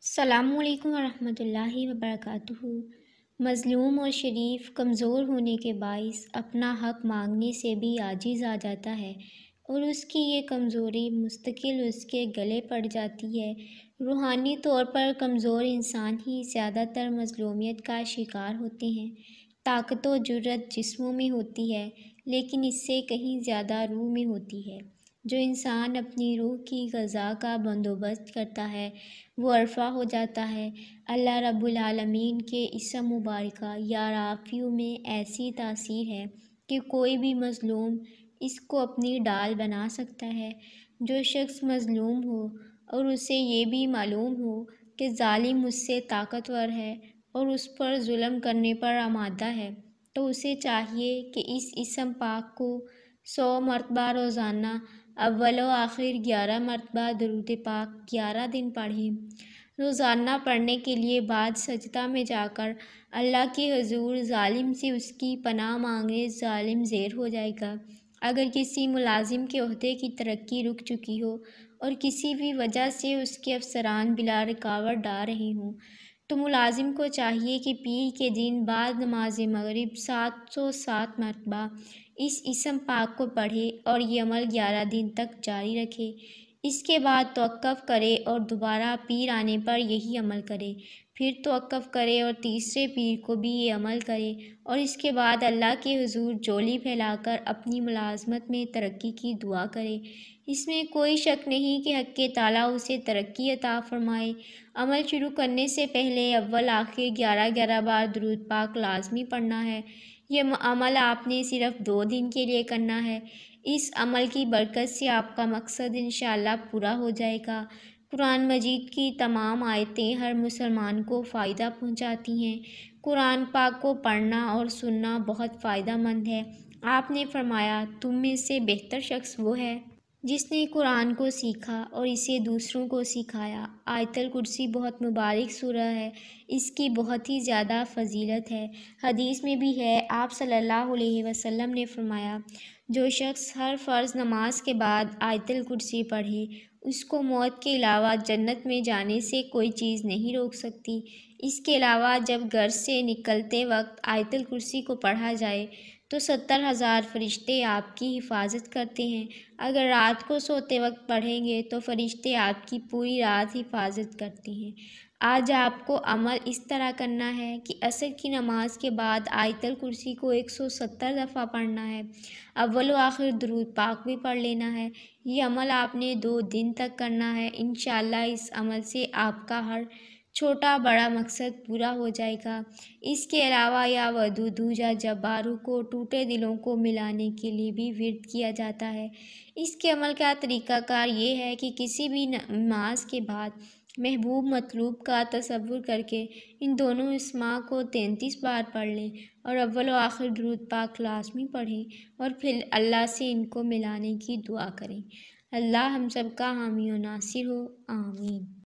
السلام علیکم ورحمۃ اللہ وبرکاتہ۔ مظلوم اور شریف کمزور ہونے کے باعث اپنا حق مانگنے سے بھی عاجز آ جاتا ہے اور اس کی یہ کمزوری مستقل اس کے گلے پڑ جاتی ہے۔ روحانی طور پر کمزور انسان ہی زیادہ تر مظلومیت کا شکار ہوتے ہیں۔ طاقت و جرأت جسموں میں ہوتی ہے لیکن اس سے کہیں زیادہ روح میں ہوتی ہے۔ جو انسان اپنی روح کی غذا کا بندوبست کرتا ہے وہ عرفہ ہو جاتا ہے۔ اللہ رب العالمین کے اسم مبارکہ یا رافیع میں ایسی تاثیر ہے کہ کوئی بھی مظلوم اس کو اپنی ڈال بنا سکتا ہے۔ جو شخص مظلوم ہو اور اسے یہ بھی معلوم ہو کہ ظالم اس سے طاقتور ہے اور اس پر ظلم کرنے پر آمادہ ہے تو اسے چاہیے کہ اس اسم پاک کو 100 مرتبہ روزانہ اول و آخر 11 مرتبہ درود پاک 11 دن پڑھیں۔ روزانہ پڑھنے کے لیے بعد سجدہ میں جا کر اللہ کے حضور ظالم سے اس کی پناہ مانگے، ظالم زیر ہو جائے گا۔ اگر کسی ملازم کے عہدے کی ترقی رک چکی ہو اور کسی بھی وجہ سے اس کے افسران بلا رکاوٹ ڈال رہے ہوں تو ملازم کو چاہیے کہ پیر کے دن بعد نماز مغرب 707 مرتبہ اس اسم پاک کو پڑھے اور یہ عمل 11 دن تک جاری رکھے۔ اس کے بعد توقف کرے اور دوبارہ پیر آنے پر یہی عمل کرے، پھر توقف کرے اور تیسرے پیر کو بھی یہ عمل کرے اور اس کے بعد اللہ کے حضور جولی پھیلا کر اپنی ملازمت میں ترقی کی دعا کرے۔ اس میں کوئی شک نہیں کہ حق تعالیٰ اسے ترقی عطا فرمائے۔ عمل شروع کرنے سے پہلے اول آخر 11 بار درود پاک لازمی پڑھنا ہے۔ یہ عمل آپ نے صرف 2 دن کے لیے کرنا ہے۔ اس عمل کی برکت سے آپ کا مقصد انشاءاللہ پورا ہو جائے گا۔ قرآن مجید کی تمام آیتیں ہر مسلمان کو فائدہ پہنچاتی ہیں۔ قرآن پاک کو پڑھنا اور سننا بہت فائدہ مند ہے۔ آپ نے فرمایا، تم میں سے بہتر شخص وہ ہے جس نے قرآن کو سیکھا اور اسے دوسروں کو سکھایا۔ آیت الکرسی بہت مبارک سورہ ہے، اس کی بہت ہی زیادہ فضیلت ہے۔ حدیث میں بھی ہے، آپ صلی اللہ علیہ وسلم نے فرمایا، جو شخص ہر فرض نماز کے بعد آیت الکرسی پڑھے اس کو موت کے علاوہ جنت میں جانے سے کوئی چیز نہیں روک سکتی۔ اس کے علاوہ جب گھر سے نکلتے وقت آیت الکرسی کو پڑھا جائے تو 70,000 فرشتے آپ کی حفاظت کرتے ہیں۔ اگر رات کو سوتے وقت پڑھیں گے تو فرشتے آپ کی پوری رات حفاظت کرتے ہیں۔ آج آپ کو عمل اس طرح کرنا ہے کہ عصر کی نماز کے بعد آیت الکرسی کو 170 دفعہ پڑھنا ہے، اول و آخر درود پاک بھی پڑھ لینا ہے۔ یہ عمل آپ نے 2 دن تک کرنا ہے۔ انشاءاللہ اس عمل سے آپ کا ہر چھوٹا بڑا مقصد پورا ہو جائے گا۔ اس کے علاوہ یا ودودو یا جبارو کو ٹوٹے دلوں کو ملانے کے لیے بھی ورد کیا جاتا ہے۔ اس کے عمل کا طریقہ کار یہ ہے کہ کسی بھی نماز کے بعد محبوب مطلوب کا تصور کر کے ان دونوں اسماء کو 33 بار پڑھ لیں اور اول و آخر درود پاک لازمی پڑھیں اور پھر اللہ سے ان کو ملانے کی دعا کریں۔ اللہ ہم سب کا حامی و ناصر ہو، آمین۔